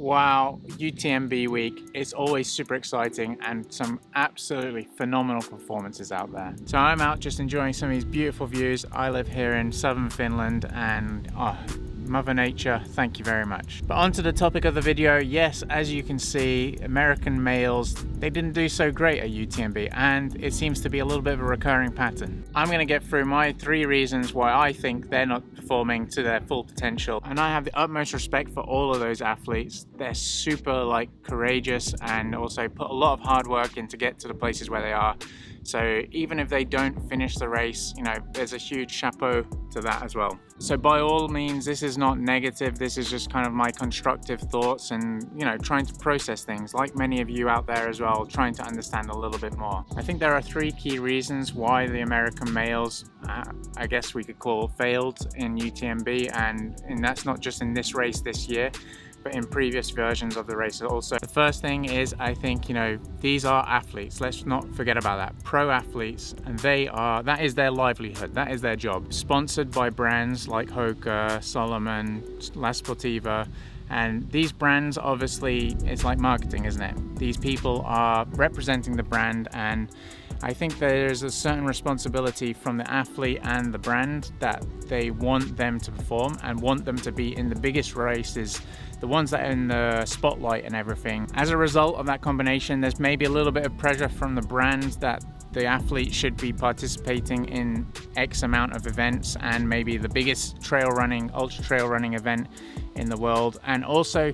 Wow, UTMB week is always super exciting and some absolutely phenomenal performances out there. So I'm out just enjoying some of these beautiful views. I live here in southern Finland and Mother Nature, thank you very much. But on to the topic of the video. Yes, as you can see, American males, they didn't do so great at UTMB, and it seems to be a little bit of a recurring pattern. I'm going to get through my 3 reasons why I think they're not performing to their full potential, and I have the utmost respect for all of those athletes. They're super courageous and also put a lot of hard work in to get to the places where they are. So even if they don't finish the race, there's a huge chapeau to that as well. So by all means, this is not negative. This is just kind of my constructive thoughts and, trying to process things like many of you out there as well, trying to understand a little bit more. I think there are 3 key reasons why the American males, I guess we could call, failed in UTMB. And that's not just in this race this year, but in previous versions of the race also. The first thing is, I think, these are athletes. Let's not forget about that. Pro athletes, and that is their livelihood. That is their job. Sponsored by brands like Hoka, Solomon, La Sportiva. And these brands, obviously, it's like marketing, isn't it? These people are representing the brand, and I think there's a certain responsibility from the athlete and the brand that they want them to perform and want them to be in the biggest races, the ones that are in the spotlight and everything. As a result of that combination, there's maybe a little bit of pressure from the brand that the athlete should be participating in X amount of events and maybe the biggest ultra trail running event in the world. And also,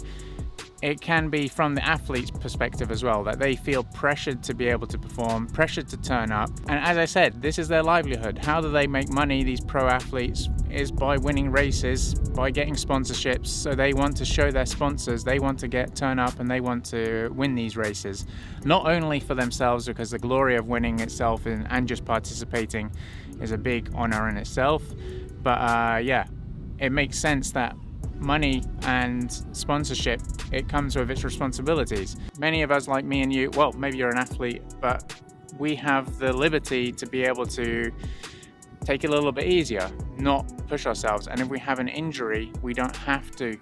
it can be from the athlete's perspective as well, that they feel pressured to be able to perform, pressured to turn up. And as I said, this is their livelihood. How do they make money, these pro athletes, is by winning races, by getting sponsorships. So they want to show their sponsors, they want to turn up and they want to win these races. Not only for themselves, because the glory of winning itself and just participating is a big honor in itself. But it makes sense that money and sponsorship, it comes with its responsibilities. Many of us, like me and you, well, maybe you're an athlete, but we have the liberty to be able to take it a little bit easier, not push ourselves. And if we have an injury, we don't have to,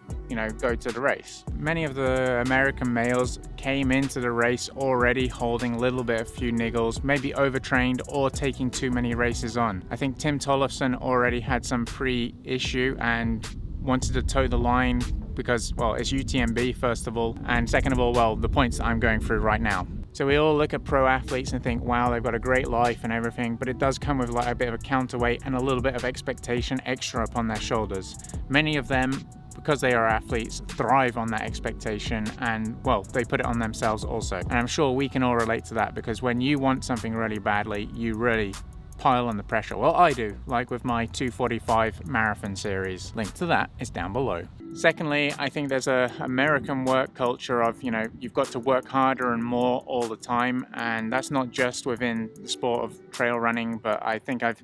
go to the race. Many of the American males came into the race already holding a little bit of few niggles, maybe overtrained or taking too many races on. I think Tim Tollefson already had some pre-issue and wanted to toe the line because, it's UTMB first of all, and second of all, the points that I'm going through right now. So we all look at pro athletes and think, wow, they've got a great life and everything, but it does come with a bit of a counterweight and a little bit of expectation extra upon their shoulders. Many of them, because they are athletes, thrive on that expectation and, they put it on themselves also. And I'm sure we can all relate to that, because when you want something really badly, you really pile on the pressure. Well, I do, like with my 2:45 marathon series. Link to that is down below. Secondly, I think there's a American work culture of, you've got to work harder and more all the time. And that's not just within the sport of trail running, but I think I've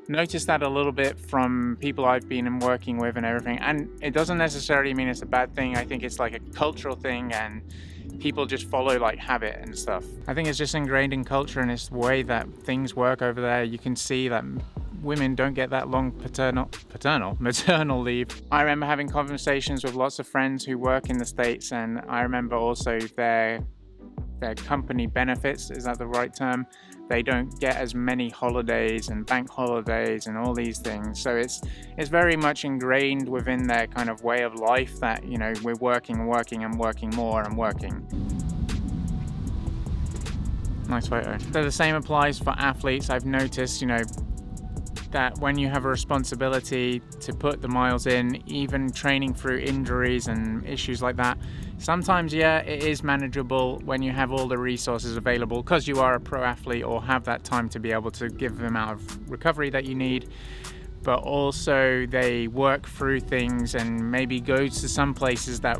noticed that a little bit from people I've been working with and everything. And it doesn't necessarily mean it's a bad thing. I think it's like a cultural thing, and people just follow habit and stuff. I think it's just ingrained in culture, and it's the way that things work over there. You can see that women don't get that long maternal leave. I remember having conversations with lots of friends who work in the States, and I remember also their company benefits, is that the right term? They don't get as many holidays and bank holidays and all these things. So it's very much ingrained within their kind of way of life that, we're working and working more and working. Nice photo. So the same applies for athletes. I've noticed, that when you have a responsibility to put the miles in, even training through injuries and issues like that, sometimes, it is manageable when you have all the resources available because you are a pro athlete or have that time to be able to give the amount of recovery that you need. But also they work through things and maybe go to some places that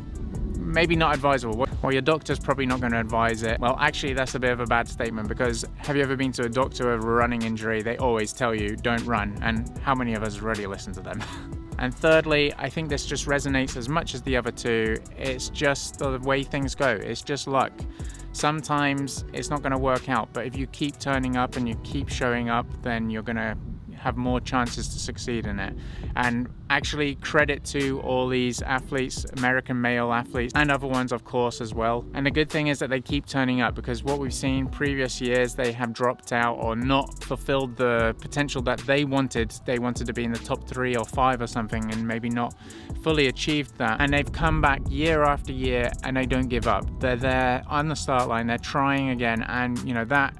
maybe not advisable. Well, your doctor's probably not going to advise it. Well, actually, that's a bit of a bad statement, because have you ever been to a doctor with a running injury? They always tell you, don't run. And how many of us really listen to them? And thirdly, I think this just resonates as much as the other 2. It's just the way things go. It's just luck. Sometimes it's not going to work out, but if you keep turning up and you keep showing up, then you're going to have more chances to succeed in it. And actually credit to all these athletes, American male athletes, and other ones of course as well. And the good thing is that they keep turning up, because what we've seen previous years, they have dropped out or not fulfilled the potential that they wanted. They wanted to be in the top 3 or 5 or something, and maybe not fully achieved that. And they've come back year after year, and they don't give up. They're there on the start line, they're trying again. And you know, that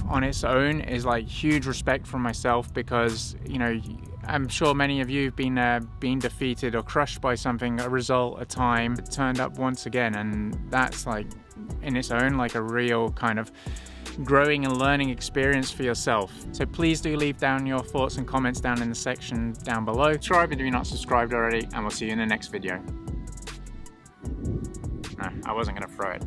on its own is like huge respect from myself, because you know, I'm sure many of you have been defeated or crushed by something, a result, a time, turned up once again, and that's like in its own like a real kind of growing and learning experience for yourself. So please do leave down your thoughts and comments down in the section down below. Subscribe if you're not subscribed already, and we'll see you in the next video. No, I wasn't gonna throw it.